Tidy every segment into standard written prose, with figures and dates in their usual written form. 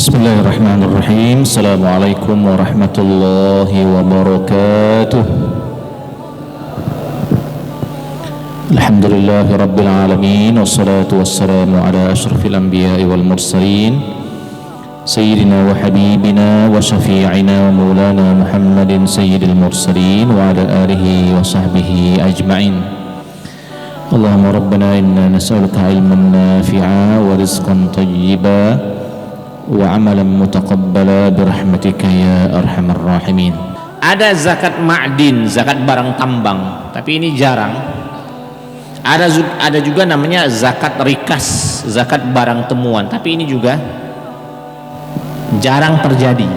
Bismillahirrahmanirrahim. Assalamualaikum warahmatullahi wabarakatuh. Alhamdulillahi rabbil alamin, wassalatu wassalamu ala asyrafil anbiya'i wal mursalin, sayyidina wa habibina wa syafi'ina wa maulana Muhammadin sayyidil mursalin wa ala alihi wa sahbihi ajma'in. Allahumma rabbana inna nas'aluka ilman nafi'a wa rizqan tayyiba wa amalan mutaqabbala birahmatika ya arhamar rahimin. Ada zakat ma'din, zakat barang tambang, tapi ini jarang. Ada juga namanya zakat rikas, zakat barang temuan, tapi ini juga jarang terjadi.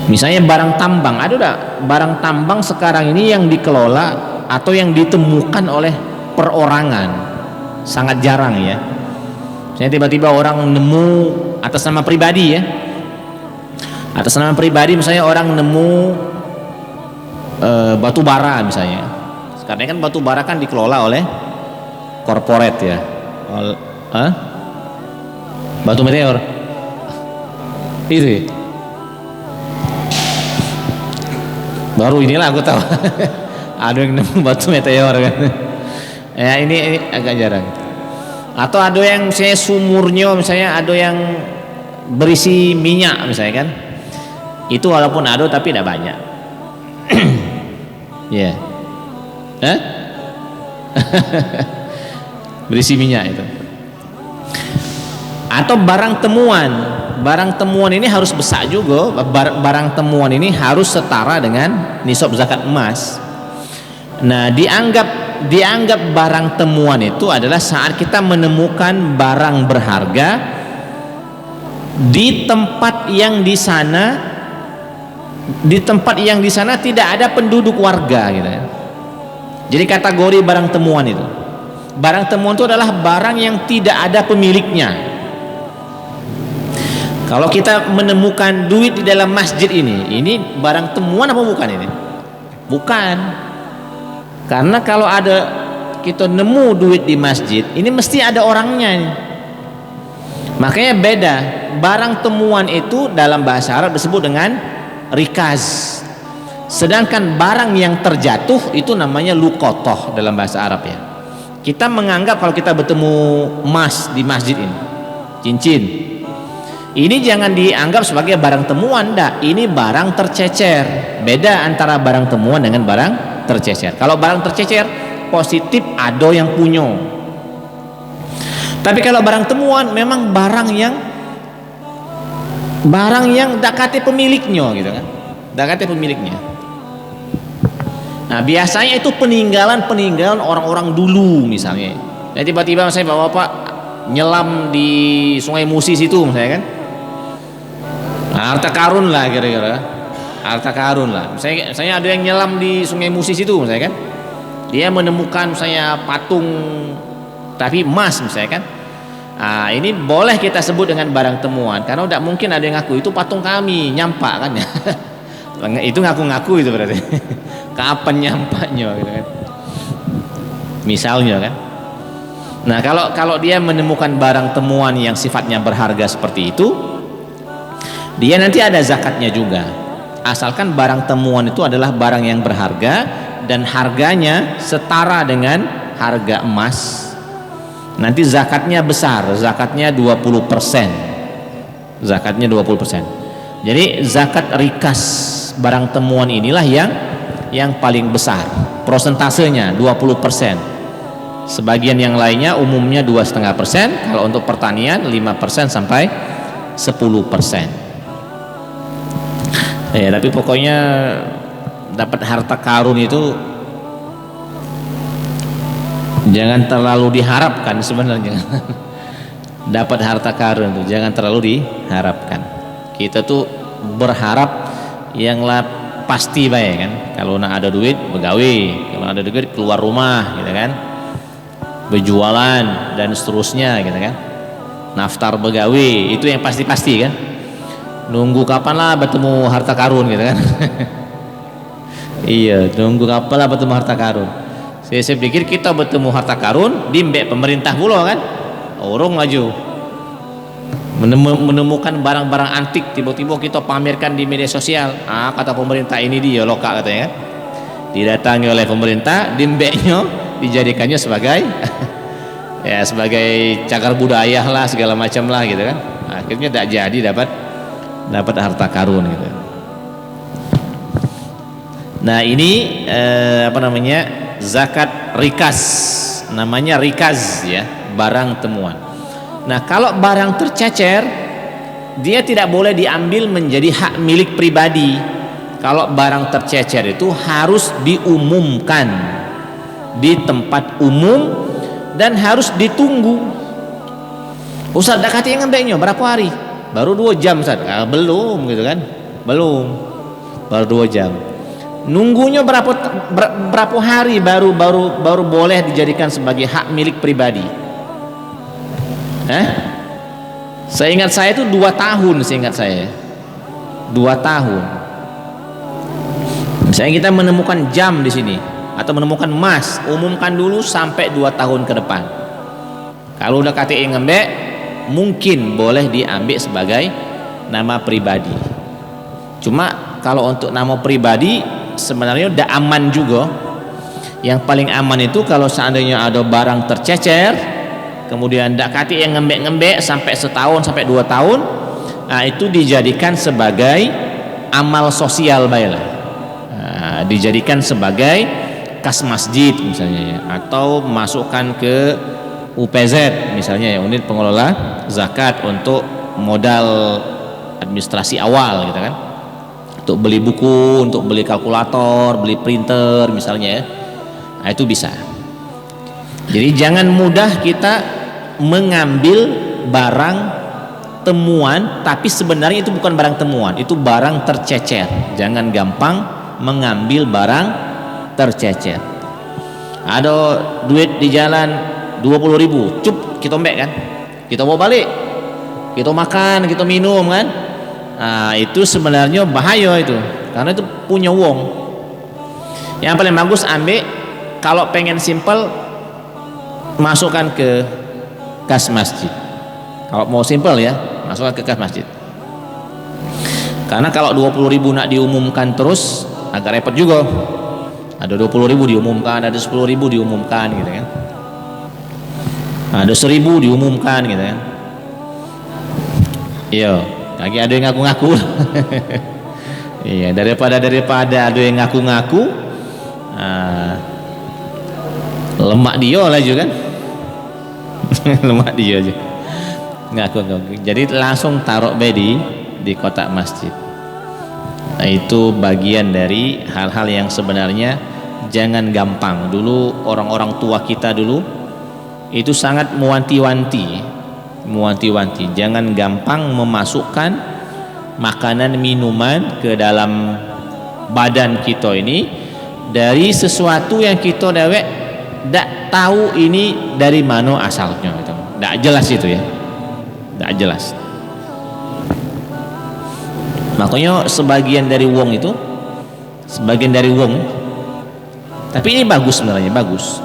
Misalnya barang tambang, ada enggak barang tambang sekarang ini yang dikelola atau yang ditemukan oleh perorangan? Sangat jarang ya. Saya tiba-tiba orang nemu atas nama pribadi ya, atas nama pribadi misalnya orang nemu batu bara misalnya. Karena kan batu bara kan dikelola oleh korporat ya. Batu meteor itu ya? Baru inilah aku tahu. Ada yang nemu batu meteor kan ya, ini agak jarang. Atau ada yang misalnya sumurnya misalnya ada yang berisi minyak misalnya kan, itu walaupun ada tapi tidak banyak. Ya yeah. Berisi minyak itu. Atau barang temuan ini harus besar juga. Barang temuan ini harus setara dengan nisab zakat emas. Nah, dianggap barang temuan itu adalah saat kita menemukan barang berharga di tempat yang di sana tidak ada penduduk warga gitu ya. Jadi kategori barang temuan itu. Barang temuan itu adalah barang yang tidak ada pemiliknya. Kalau kita menemukan duit di dalam masjid ini barang temuan apa bukan ini? Bukan. Karena kalau ada kita nemu duit di masjid, ini mesti ada orangnya ini. Makanya beda. Barang temuan itu dalam bahasa Arab disebut dengan rikaz. Sedangkan barang yang terjatuh itu namanya luqatah dalam bahasa Arab ya. Kita menganggap kalau kita bertemu emas di masjid ini, cincin, ini jangan dianggap sebagai barang temuan, dah. Ini barang tercecer. Beda antara barang temuan dengan barang tercecer. Kalau barang tercecer positif ada yang punya. Tapi kalau barang temuan memang barang yang dakati pemiliknya gitu kan. Dakati pemiliknya. Nah, biasanya itu peninggalan orang-orang dulu misalnya. Jadi tiba-tiba saya bapak-bapak nyelam di Sungai Musi situ misalnya kan. Nah, harta karun lah kira-kira. Harta karun lah. Misalnya ada yang nyelam di Sungai Musi situ misalnya kan. Dia menemukan misalnya patung tapi emas misalnya kan. Nah, ini boleh kita sebut dengan barang temuan karena tidak mungkin ada yang ngaku itu patung kami nyampak kan ya. Itu ngaku-ngaku itu berarti. Kapan nyampaknya gitu kan. Misalnya kan. Nah, kalau dia menemukan barang temuan yang sifatnya berharga seperti itu, dia nanti ada zakatnya juga. Asalkan barang temuan itu adalah barang yang berharga dan harganya setara dengan harga emas, nanti zakatnya besar, zakatnya 20%. Zakatnya 20%. Jadi zakat rikas barang temuan inilah yang paling besar. Prosentasenya 20%. Sebagian yang lainnya umumnya 2,5%, kalau untuk pertanian 5% sampai 10%. Ya, tapi pokoknya dapat harta karun itu jangan terlalu diharapkan sebenarnya. Dapat harta karun itu jangan terlalu diharapkan. Kita tuh berharap yang pasti baik kan. Kalau nak ada duit begawe, kalau ada duit keluar rumah gitu kan. Berjualan dan seterusnya gitu kan. Naftar begawe itu yang pasti-pasti kan. Nunggu kapan lah bertemu harta karun gitu kan. Iya, nunggu kapan lah bertemu harta karun. Saya pikir kita bertemu harta karun di mbek pemerintah pula kan. Orang maju menemukan barang-barang antik, tiba-tiba kita pamerkan di media sosial. Kata pemerintah ini dia lokal katanya kan, didatangi oleh pemerintah, dimbeknya dijadikannya sebagai ya sebagai cagar budaya lah, segala macam lah gitu kan. Akhirnya tidak jadi dapat harta karun gitu. Nah ini apa namanya, zakat rikas, namanya rikaz ya, barang temuan. Nah kalau barang tercecer, dia tidak boleh diambil menjadi hak milik pribadi. Kalau barang tercecer itu harus diumumkan di tempat umum dan harus ditunggu. Ustaz, dah kata yang ngambilnya berapa hari? Baru 2 jam Ustaz. Belum gitu kan, belum, baru 2 jam. Nunggunya berapa hari baru boleh dijadikan sebagai hak milik pribadi. Seingat saya itu 2 tahun, seingat saya 2 tahun. Misalnya kita menemukan jam di sini atau menemukan emas, umumkan dulu sampai 2 tahun ke depan. Kalau udah KTI ngembek, mungkin boleh diambil sebagai nama pribadi. Cuma kalau untuk nama pribadi sebenarnya udah aman juga. Yang paling aman itu kalau seandainya ada barang tercecer, kemudian ndak kati yang ngembek-ngembek sampai setahun sampai 2 tahun, nah itu dijadikan sebagai amal sosial baiklah. Nah, dijadikan sebagai kas masjid misalnya ya, atau masukkan ke UPZ misalnya ya, unit pengelola zakat, untuk modal administrasi awal gitu kan, untuk beli buku, untuk beli kalkulator, beli printer misalnya ya. Nah, itu bisa. Jadi jangan mudah kita mengambil barang temuan, tapi sebenarnya itu bukan barang temuan, itu barang tercecer. Jangan gampang mengambil barang tercecer. Ada duit di jalan 20.000, cup kita ombek kan, kita bawa balik, kita makan, kita minum kan. Nah, itu sebenarnya bahaya itu, karena itu punya wong. Yang paling bagus ambil, kalau pengen simple masukkan ke kas masjid. Kalau mau simple ya, masukkan ke kas masjid. Karena kalau 20.000 nak diumumkan terus agak repot juga. Ada 20.000 diumumkan, ada 10.000 diumumkan gitu kan. Ada 1.000 diumumkan gitu kan. Iya, lagi ada yang ngaku-ngaku. Iya, daripada ada yang ngaku-ngaku, lemak dia lah juga kan. Lemak dia aja. Ngaku-ngaku. Jadi langsung taruh bedi di kotak masjid. Nah, itu bagian dari hal-hal yang sebenarnya jangan gampang. Dulu orang-orang tua kita dulu itu sangat mewanti-wanti, jangan gampang memasukkan makanan minuman ke dalam badan kita ini dari sesuatu yang kita dewek tidak tahu ini dari mana asalnya, tidak jelas itu ya, tidak jelas. Makanya sebagian dari wong, tapi ini bagus sebenarnya, bagus.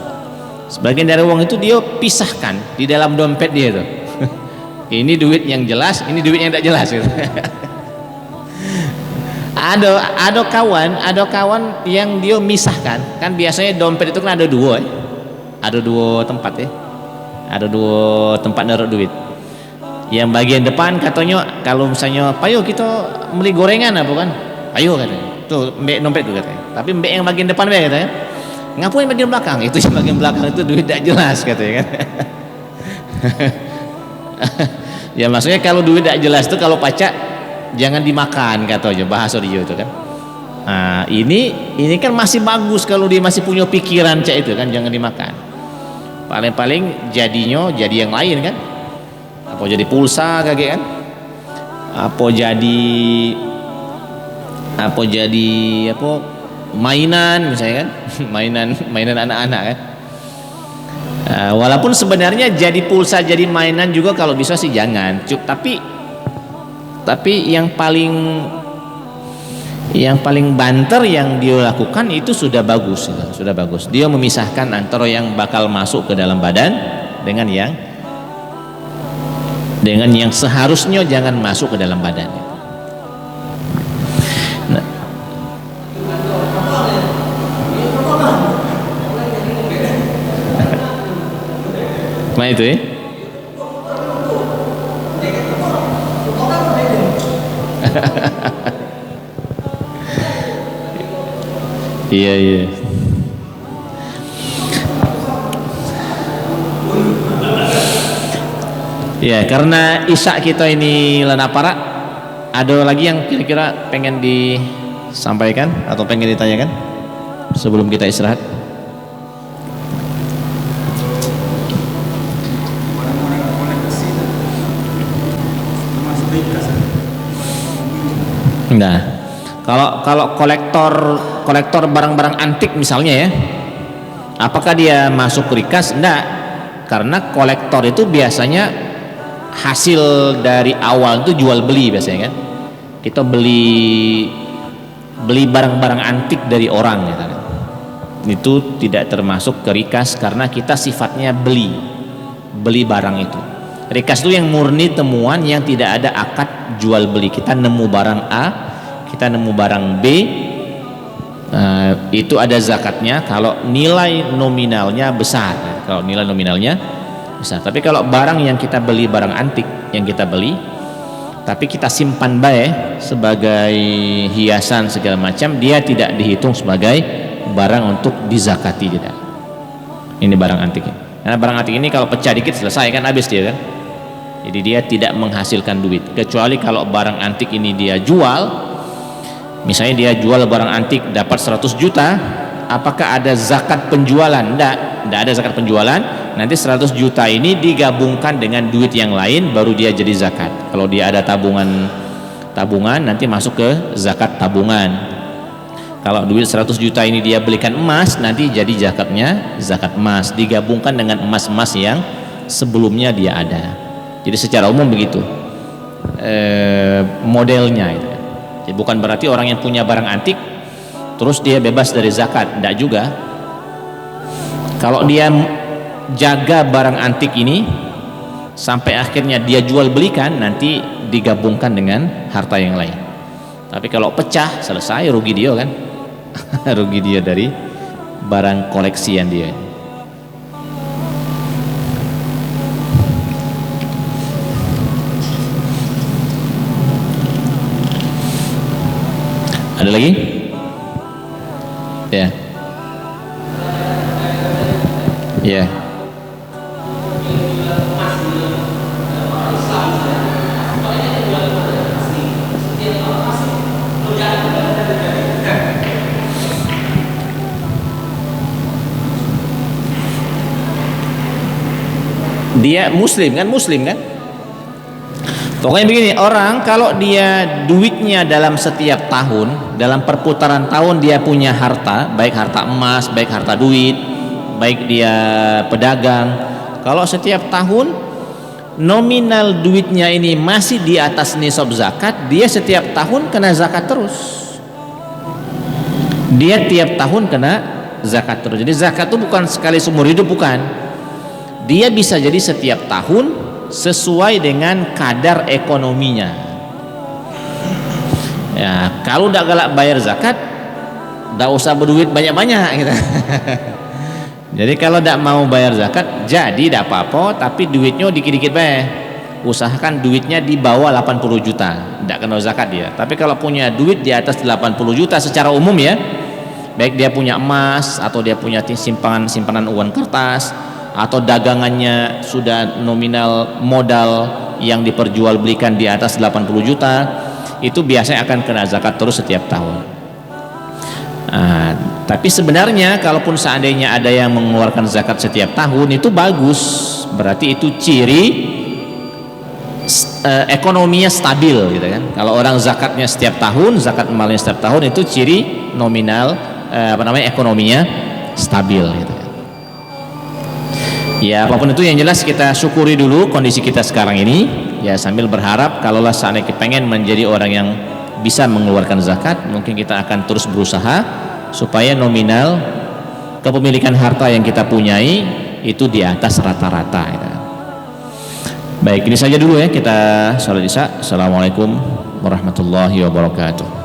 Sebagian dari uang itu dia pisahkan di dalam dompet dia tuh. Ini duit yang jelas, ini duit yang tidak jelas gitu. Ada kawan yang dia misahkan. Kan biasanya dompet itu kan ada 2 ya. Ada 2 tempat ya. Ada 2 tempat naruh duit. Yang bagian depan katanya kalau misalnya payo kita beli gorengan apa kan? Payo katanya. Tuh mbek dompet tuh katanya. Tapi mbek yang bagian depan mbek katanya. Ngapain bagian belakang? Itu yang bagian belakang itu duit tidak jelas katanya kan. Ya maksudnya kalau duit tidak jelas itu kalau pacak jangan dimakan katanya, bahasa dia itu kan. Nah, ini kan masih bagus kalau dia masih punya pikiran cak itu kan, jangan dimakan. Paling-paling jadinya jadi yang lain kan. Apa jadi pulsa kayak kan? Apa jadi mainan misalnya kan. mainan anak-anak kan. Walaupun sebenarnya jadi pulsa, jadi mainan juga kalau bisa sih jangan. Tapi yang paling banter yang dia lakukan itu sudah bagus. Dia memisahkan antara yang bakal masuk ke dalam badan dengan yang dengan yang seharusnya jangan masuk ke dalam badannya. Nah, nah itu ya. Iya iya. Ya, karena isya kita ini lana para, ada lagi yang kira-kira pengen disampaikan atau pengen ditanyakan sebelum kita istirahat? Nah, kalau kolektor barang-barang antik misalnya ya, apakah dia masuk rikas? Enggak, karena kolektor itu biasanya hasil dari awal itu jual beli biasanya kan. Kita beli barang-barang antik dari orang ya kan. Itu tidak termasuk ke rikas karena kita sifatnya beli barang itu. Rikas itu yang murni temuan yang tidak ada akad jual beli. Kita nemu barang A, kita nemu barang B, itu ada zakatnya kalau nilai nominalnya besar. Kalau nilai nominalnya besar. Tapi kalau barang yang kita beli, barang antik yang kita beli, tapi kita simpan baik sebagai hiasan segala macam, dia tidak dihitung sebagai barang untuk dizakati tidak. Ini barang antik. Karena barang antik ini kalau pecah dikit selesai kan, habis dia kan. Jadi dia tidak menghasilkan duit. Kecuali kalau barang antik ini dia jual, misalnya dia jual barang antik dapat 100 juta, apakah ada zakat penjualan? Tidak ada zakat penjualan. Nanti 100 juta ini digabungkan dengan duit yang lain baru dia jadi zakat. Kalau dia ada tabungan nanti masuk ke zakat tabungan. Kalau duit 100 juta ini dia belikan emas, nanti jadi zakatnya zakat emas, digabungkan dengan emas-emas yang sebelumnya dia ada. Jadi secara umum begitu modelnya itu. Jadi bukan berarti orang yang punya barang antik terus dia bebas dari zakat, tidak juga. Kalau dia jaga barang antik ini sampai akhirnya dia jual belikan, nanti digabungkan dengan harta yang lain. Tapi kalau pecah selesai, rugi dia kan. Rugi dia dari barang koleksian dia. Ada lagi? Ya. Ya. Dia muslim kan? Pokoknya begini, orang kalau dia duitnya dalam setiap tahun, dalam perputaran tahun dia punya harta, baik harta emas, baik harta duit, baik dia pedagang, kalau setiap tahun nominal duitnya ini masih di atas nisab zakat, dia setiap tahun kena zakat terus. Dia tiap tahun kena zakat terus. Jadi zakat itu bukan sekali seumur hidup, bukan. Dia bisa jadi setiap tahun sesuai dengan kadar ekonominya. Ya, kalau udah galak bayar zakat, nggak usah berduit banyak-banyak gitu. Jadi kalau tidak mau bayar zakat, jadi tidak apa-apa, tapi duitnya dikit-dikit baik. Usahakan duitnya di bawah 80 juta, tidak kena zakat dia. Tapi kalau punya duit di atas 80 juta secara umum ya, baik dia punya emas atau dia punya simpanan uang kertas, atau dagangannya sudah nominal modal yang diperjualbelikan di atas 80 juta, itu biasanya akan kena zakat terus setiap tahun. Tapi sebenarnya kalaupun seandainya ada yang mengeluarkan zakat setiap tahun, itu bagus, berarti itu ciri ekonominya stabil gitu kan. Kalau orang zakatnya setiap tahun, zakat malnya setiap tahun, itu ciri nominal ekonominya stabil gitu. Ya, apapun itu yang jelas kita syukuri dulu kondisi kita sekarang ini ya, sambil berharap kalaulah seandainya pengen menjadi orang yang bisa mengeluarkan zakat, mungkin kita akan terus berusaha supaya nominal kepemilikan harta yang kita punyai itu di atas rata-rata gitu. Baik, ini saja dulu ya kita salat Isya. Assalamualaikum warahmatullahi wabarakatuh.